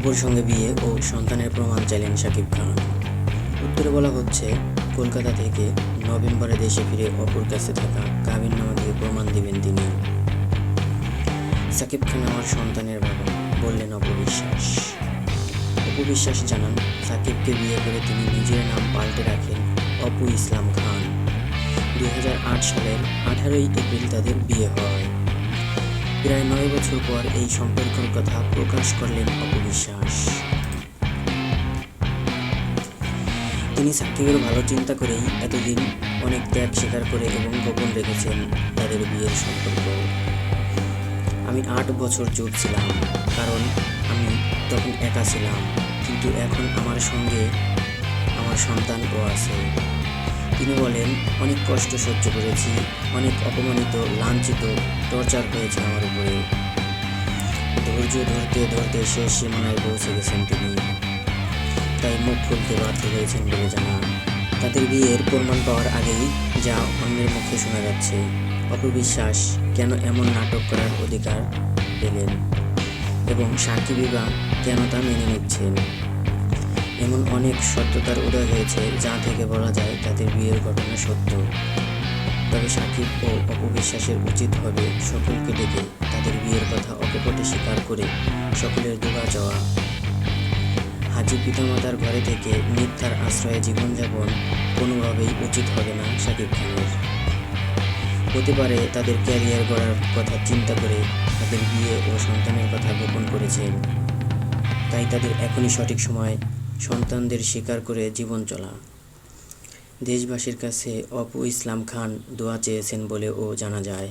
অপুর সঙ্গে বিয়ে ও সন্তানের প্রমাণ চাইলেন শাকিব খান। উত্তরে বলা হচ্ছে, কলকাতা থেকে নভেম্বরে দেশে ফিরে অপুর কাছে থাকা কাবিননামা দিয়ে প্রমাণ দিবেন তিনি। শাকিব খান আমার সন্তানের বাবা, বললেন অপু বিশ্বাস। অপু বিশ্বাস জানান, শাকিবকে বিয়ে করে তিনি নিজের নাম পাল্টে রাখেন অপু ইসলাম খান। 2008 সালের 18 এপ্রিল তাদের বিয়ে হয়। প্রায় 9 বছর পর এই সম্পর্কের কথা প্রকাশ করলেন অপু বিশ্বাস। তিনি সাকিবের ভালো চিন্তা করেই এতদিন অনেক ত্যাগ স্বীকার করে এবং গোপন রেখেছেন তাদের বিয়ের সম্পর্ক। আমি 8 বছর চুপ ছিলাম, কারণ আমি তখন একা ছিলাম, কিন্তু এখন আমার সঙ্গে আমার সন্তানও আছে। তিনি বলেন, অনেক কষ্ট সহ্য করেছি, অনেক অপমানিত, লাঞ্ছিত, টর্চার হয়েছে আমার উপরে। ধৈর্য ধরতে ধরতে শেষ সীমানায় পৌঁছে গেছেন তিনি, তাই মুখ খুলতে বাধ্য হয়েছেন বলে জানান। তাদের বিয়ের প্রমাণ পাওয়ার আগেই যা অন্যের মুখে শোনা যাচ্ছে, অপু বিশ্বাস কেন এমন নাটক করার অধিকার পেলেন এবং সাকিবই বা কেন তা মেনে নিচ্ছেন। এমন অনেক সত্যতার উদয় হয়েছে যা থেকে বলা যায় তাদের বিয়ের ঘটনা সত্য। তবে সাকিব ও অপু বিশ্বাসের উচিত হবে সকলকে ডেকে তাদের বিয়ের কথা অকপটে স্বীকার করে সকলের দোয়া চাওয়া। হাজি পিতামাতার ঘরে থেকে মিথ্যার আশ্রয়ে জীবনযাপন কোনোভাবেই উচিত হবে না শাকিব খানের। হতে পারে তাদের ক্যারিয়ার গড়ার কথা চিন্তা করে তাদের বিয়ে ও সন্তানের কথা গোপন করেছেন, তাই তাদের এখনই সঠিক সময় সন্তানদের স্বীকার করে জীবন চলা। দেশবাসীর কাছে অপু ইসলাম খান দোয়া চেয়েছেন বলেও জানা যায়।